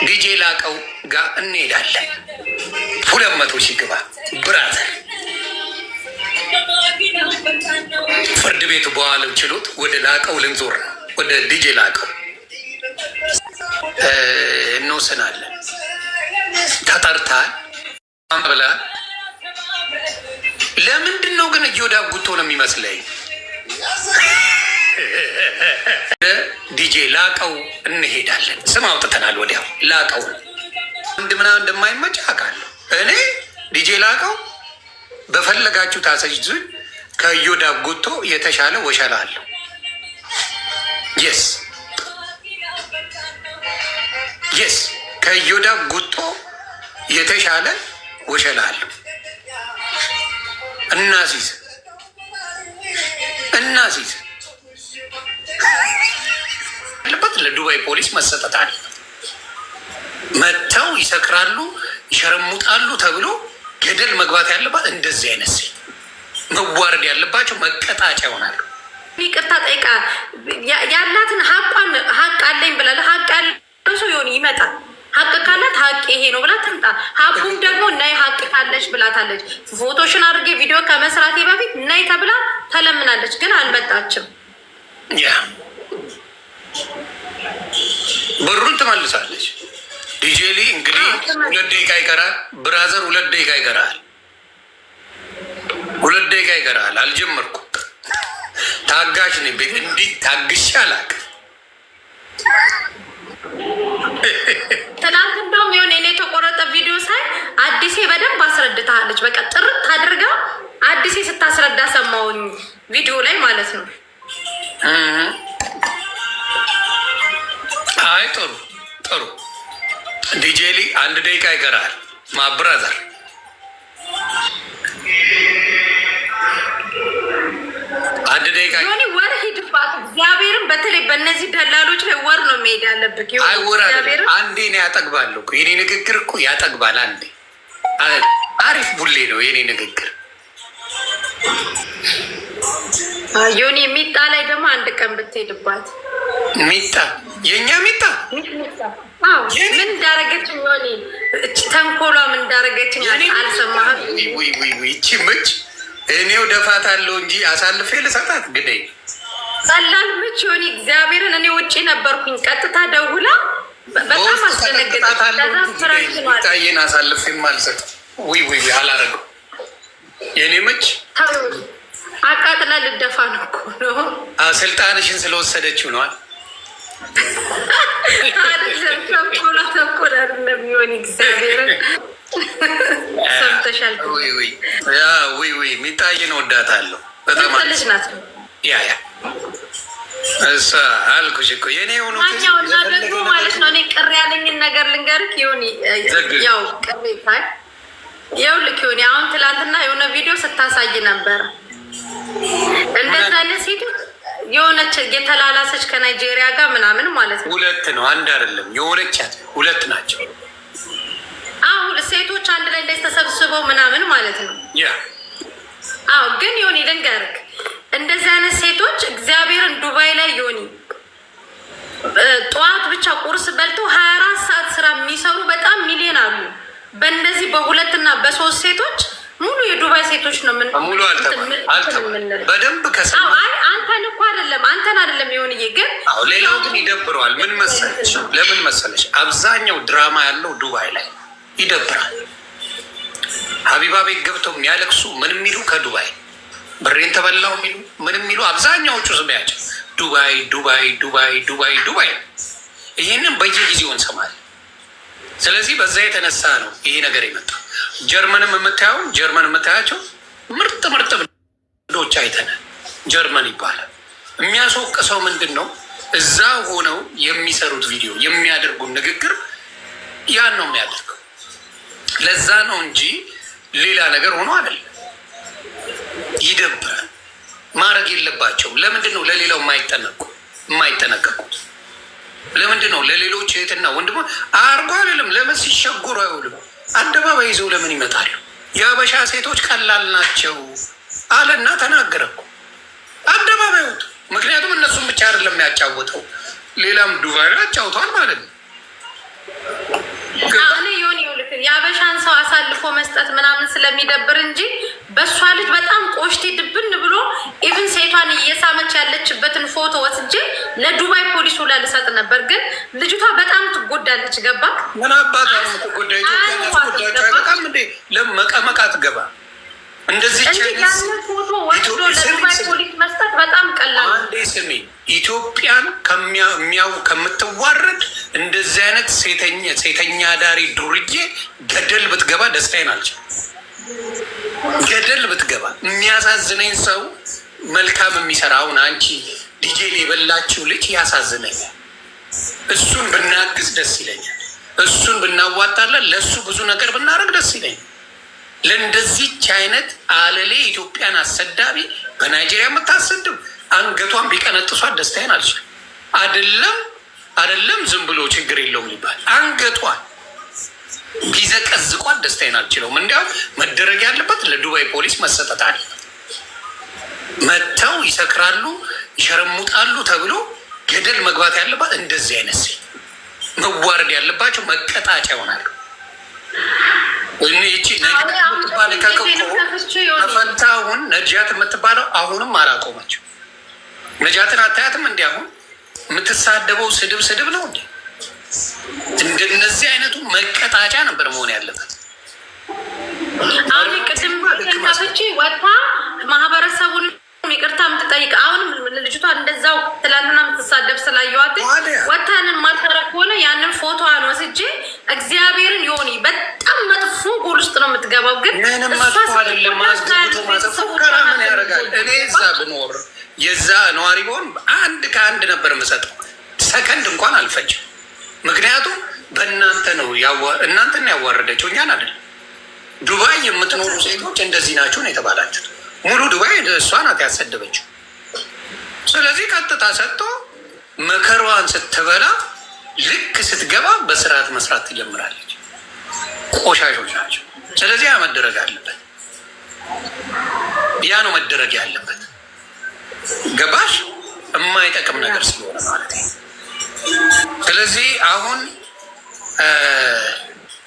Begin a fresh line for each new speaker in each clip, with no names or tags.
ዲጄ ላቀው ጋር እንሄዳለን። 200 ሺህ ግባ ብራዘር። ፍርድ ቤቱ በኋላው ችሎት ወደ ላቀው ልንዞር ነው። ወደ ዲጄ ላቀው እንወስናለን። ተጠርታል ብላ ለምንድን ነው ግን እዮዳ ጉቶ ነው የሚመስለኝ። ዲጄ ላቀው እንሄዳለን። ስም አውጥተናል። ወዲያው ላቀው አንድ ምናምን እንደማይመች አውቃለሁ። እኔ ዲጄ ላቀው በፈለጋችሁ ታሰጅዙኝ። ከዮዳ ጉቶ የተሻለ ወሸላ አለው። የስ ከዮዳ ጉቶ የተሻለ ወሸላ አለው። እናሲዝ ያለበት ለዱባይ ፖሊስ መሰጠት አለ። መጥተው ይሰክራሉ፣ ይሸረሙጣሉ ተብሎ ገደል መግባት ያለባት እንደዚህ አይነት ሴት መዋረድ ያለባቸው መቀጣጫ ይሆናሉ።
ይቅርታ ጠይቃ ያላትን ሀቅ አለኝ ብላለ ሀቅ ያለው ሰው ይሆን ይመጣል። ሀቅ ካላት ሀቅ ይሄ ነው ብላ ትምጣ። ሀቁም ደግሞ ነይ ሀቅ ካለች ብላታለች። ፎቶሽን አድርጌ ቪዲዮ ከመስራቴ በፊት ነይ ተብላ ተለምናለች፣ ግን አልመጣችም።
ብሩን ትመልሳለች። ዲጄሊ እንግዲህ 2 ደቂቃ ይቀራል ብራዘር፣ 2 ደቂቃ ይቀራል። 2 ደቂቃ ይቀራል። አልጀመርኩም። ታጋሽ ነኝ። ቤት እንዲህ ታግሼ አላውቅም።
ትናንት እንደውም የሆነ እኔ የተቆረጠ ቪዲዮ ሳይ አዲሴ በደንብ አስረድታለች። በቃ ጥርት አድርጋ አዲሴ ስታስረዳ ሰማውኝ ቪዲዮ ላይ ማለት ነው።
አይ ጥሩ ዲጄሊ 1 ደቂቃ ይቀራል። ማብራዘር 1 ደቂቃ
ዮኒ ወር ሂድባት። እግዚአብሔርን በተለይ በእነዚህ ደላሎች ላይ ወር ነው መሄድ ያለብህ።
አይ ወር አንዴ ነው ያጠግባለሁ እኮ የኔ ንግግር እኮ ያጠግባል። አንዴ አሪፍ ቡሌ ነው የኔ ንግግር።
ዮኒ ሚጣ ላይ ደግሞ 1 ቀን ብትሄድባት።
ሚጣ የእኛ ሚጣ
ምን እንዳረገችኝ ዮኒ ተንኮሏ ምን እንዳረገችኝ አልሰማህም?
ይቺ ምች እኔው ደፋታለሁ እንጂ አሳልፌ ልሰጣት ግደይ
ቀላል ምች ዮኒ እግዚአብሔርን። እኔ ውጭ ነበርኩኝ። ቀጥታ ደውላ በጣም አስደነገጠኝ። አሳልፌ ማልሰጥ አላረገው የኔ ምች አቃጥላ ልደፋ ነው እኮ ነው። ስልጣንሽን ስለወሰደችው ነዋል። ተንኮል አይደለም ዮኒ እግዚአብሔርን ሰምተሻል?
ሚጣዬን እወዳታለሁ በጣም
ልጅ ናት።
እሷ አልኩሽ እኮ የኔ የሆኑ
እና ደግሞ ማለት ነው። እኔ ቅር ያለኝን ነገር ልንገርክ ዮኒ። ያው ቅር ይታል ያው ልክ ዮኒ አሁን ትላንትና የሆነ ቪዲዮ ስታሳይ ነበረ። እንደዛ አይነት ሴቶች የሆነች የተላላሰች ከናይጄሪያ ጋር ምናምን ማለት ነው።
2 ነው 1 አይደለም። የሆነቻት 2 ናቸው።
አሁን ሴቶች አንድ ላይ ተሰብስበው ምናምን ማለት ነው። አዎ ግን ዮኒ ልንገርክ እንደዚህ አይነት ሴቶች እግዚአብሔርን ዱባይ ላይ ዮኒ ጠዋት ብቻ ቁርስ በልተው 24 ሰዓት ስራ የሚሰሩ በጣም ሚሊዮን አሉ። በእንደዚህ በ2 እና በ3 ሴቶች ሙሉ የዱባይ ሴቶች ነው። ምን
ሙሉ በደንብ
አንተን እኮ አንተን አይደለም ዮኒዬ። ግን
ሌላው ግን ይደብረዋል። ምን መሰለሽ ለምን መሰለሽ አብዛኛው ድራማ ያለው ዱባይ ላይ ይደብራል። ሀቢባ ቤት ገብተው የሚያለቅሱ ምን የሚሉ ከዱባይ ብሬን ተበላው የሚሉ ምን የሚሉ አብዛኛዎቹ ስሚያቸው ዱባይ። ይህንን በየጊዜው እንሰማለን። ስለዚህ በዛ የተነሳ ነው ይሄ ነገር የመጣው። ጀርመንም የምታያቸው ምርጥ ዶች አይተናል። ጀርመን ይባላል። የሚያስወቅሰው ምንድን ነው? እዛ ሆነው የሚሰሩት ቪዲዮ የሚያደርጉት ንግግር ያን ነው የሚያደርገው። ለዛ ነው እንጂ ሌላ ነገር ሆኖ አይደለም። ይደብራል። ማድረግ የለባቸውም። ለምንድን ነው ለሌላው የማይጠነቀቁት? ለምንድን ነው ለሌሎች እህትና ወንድሞ አርጎ አይደለም? ለምን ሲሸጎሩ አይውልም? አደባባይ ይዘው ለምን ይመጣሉ? የአበሻ ሴቶች ቀላል ናቸው አለና ተናገረ እኮ አደባባይ ወጡ። ምክንያቱም እነሱም ብቻ አይደለም ያጫወተው፣ ሌላም ዱባይ ያጫውተዋል ማለት ነው።
አሳልፎ መስጠት ምናምን ስለሚደብር እንጂ በእሷ ልጅ በጣም ቆሽቴ ድብን ብሎ ኢቭን ሴቷን እየሳመች ያለችበትን ፎቶ ወስጄ ለዱባይ ፖሊስ ሁላ ልሰጥ ነበር። ግን ልጅቷ በጣም ትጎዳለች። ገባ
ምን አባታ ነው ትጎዳ? ኢትዮጵያ በጣም እንዴ ለመቀመቅ አትገባ እንደዚህ
ፎቶ ወስዶ ለዱባይ ፖሊስ መስጠት በጣም ቀላል።
አንዴ ስሚ፣ ኢትዮጵያን ከምትዋረድ እንደዚህ አይነት ሴተኛ ዳሪ ዱርዬ ገደል ብትገባ ደስታዬን አልችልም። ገደል ብትገባ የሚያሳዝነኝ ሰው መልካም የሚሰራ አሁን አንቺ ዲጄል የበላችው ልጅ ያሳዝነኛል። እሱን ብናግዝ ደስ ይለኛል። እሱን ብናዋጣለን ለእሱ ብዙ ነገር ብናደርግ ደስ ይለኛል። ለእንደዚች አይነት አለሌ ኢትዮጵያን አሰዳቢ በናይጄሪያ የምታሰድብ አንገቷን ቢቀነጥሷት ደስታዬን አልችልም። አይደለም ዝም ብሎ ችግር የለውም ሊባል አንገቷን ቢዘቀዝቋት ደስታዬን አልችለውም። እንዲያውም መደረግ ያለበት ለዱባይ ፖሊስ መሰጠት አለበት። መጥተው ይሰክራሉ፣ ይሸረሙጣሉ ተብሎ ገደል መግባት ያለባት እንደዚህ አይነት ሴት መዋረድ ያለባቸው መቀጣጫ ይሆናሉ። ይቺ የምትባለ ከፈታ አሁን ነጃት የምትባለው አሁንም አላቆመችው። ነጃትን አታያትም? እንዲ አሁን የምትሳደበው ስድብ ነው እንዴ? እንደነዚህ አይነቱ መቀጣጫ ነበር መሆን ያለበት።
አሁን ቅድም ከፍቼ ወጥታ ማህበረሰቡን ይቅርታ የምትጠይቅ አሁንም ልጅቷ እንደዛው ትላንትና የምትሳደብ ስላየዋት ወጥታንን ማልተረክ ከሆነ ያንን ፎቶዋን ወስጄ እግዚአብሔርን የሆነ በጣም መጥፎ ጎል ውስጥ ነው የምትገባው። ግን
ምንም መጥፎ አይደለም። ማስገቡቶ ምን ያደርጋል? እኔ እዛ ብኖር የዛ ነዋሪ ቢሆን ከአንድ ነበር የምሰጠው። ሰከንድ እንኳን አልፈጅም። ምክንያቱም በእናንተ ነው እናንተን ያዋረደችው እኛን አይደለም። ዱባይ የምትኖሩ ሴቶች እንደዚህ ናችሁ ነው የተባላችሁት። ሙሉ ዱባይ እሷ ናት ያሰደበችው። ስለዚህ ቀጥታ ሰጥቶ መከሯን ስትበላ ልክ ስትገባ በስርዓት መስራት ትጀምራለች። ቆሻሾች ናቸው። ስለዚህ ያ መደረግ አለበት። ያ ነው መደረግ ያለበት። ገባሽ? የማይጠቅም ነገር ስለሆነ ማለት ነው። ስለዚህ አሁን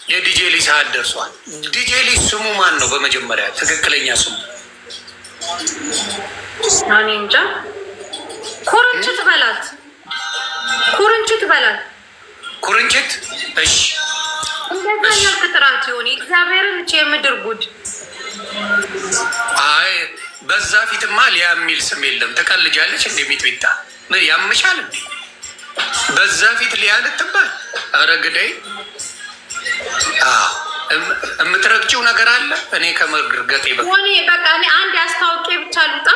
የዲጄ ሊ ሰዓት ደርሷል። ዲጄ ሊ ስሙ ማን ነው? በመጀመሪያ ትክክለኛ ስሙ
እኔ እንጃ። ኩርንችት በላት። ኩርንችት። እሺ እንደዛ ያልክ ጥራት ይሆን እግዚአብሔርን እቺ የምድር ጉድ።
አይ በዛ ፊትማ ሊያ የሚል ስም የለም። ትቀልጃለች እንደ ሚጥሚጣ ያምሻል እንዴ? በዛ ፊት ሊያ ልትባል? ኧረ ግደይ። የምትረግጪው ነገር አለ። እኔ ከመርገጤ
በቃ እኔ አንድ አስታውቄ ብቻ ልውጣ።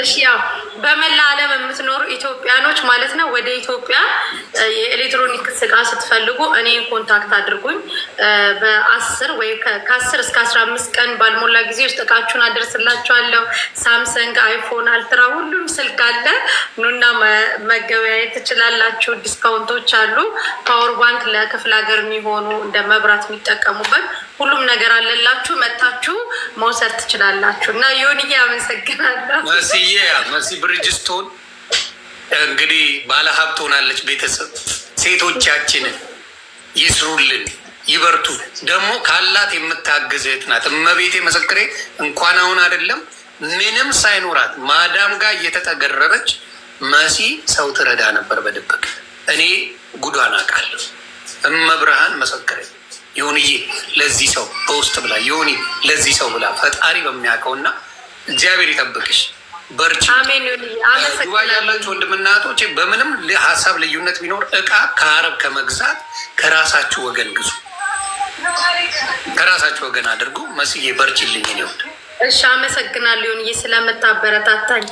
እሺ ያው በመላ ዓለም የምትኖሩ ኢትዮጵያኖች ማለት ነው ወደ ኢትዮጵያ የኤሌክትሮኒክስ እቃ ስትፈልጉ እኔን ኮንታክት አድርጉኝ። በ10 ወይ ከ10 እስከ 15 ቀን ባልሞላ ጊዜ ውስጥ እቃችሁን አደርስላችኋለሁ። ሳምሰንግ፣ አይፎን፣ አልትራ ሁሉም ስልክ አለ። ኑና መገበያየት ትችላላችሁ። ዲስካውንቶች አሉ። ፓወር ባንክ ለክፍለ ሀገር የሚሆኑ እንደ መብራት የሚጠቀሙበት ሁሉም ነገር አለላችሁ። መታችሁ መውሰድ ትችላላችሁ። እና ዮኒዬ አመሰግናለሁ።
መሲ ብሪጅስቶን እንግዲህ ባለሀብት ሆናለች። ቤተሰብ ሴቶቻችንን ይስሩልን፣ ይበርቱ። ደግሞ ካላት የምታግዝ እህት ናት። እመቤቴ ምስክሬ እንኳን አሁን አይደለም ምንም ሳይኖራት ማዳም ጋር እየተጠገረረች መሲ ሰው ትረዳ ነበር በድብቅ። እኔ ጉዷን አውቃለሁ። እመብርሃን ምስክሬ ዮኒዬ ለዚህ ሰው በውስጥ ብላ ዮኒ ለዚህ ሰው ብላ ፈጣሪ በሚያውቀውና እግዚአብሔር ይጠብቅሽ። በርቺ። ዱባይ ያላችሁ ወንድምና እህቶቼ በምንም ሀሳብ ልዩነት ቢኖር እቃ ከአረብ ከመግዛት ከራሳችሁ ወገን ግዙ፣ ከራሳችሁ ወገን አድርጉ። መስዬ በርቺልኝ። እኔ ወድ
እሺ፣ አመሰግናለሁ ዮኒዬ ስለምታበረታታኝ።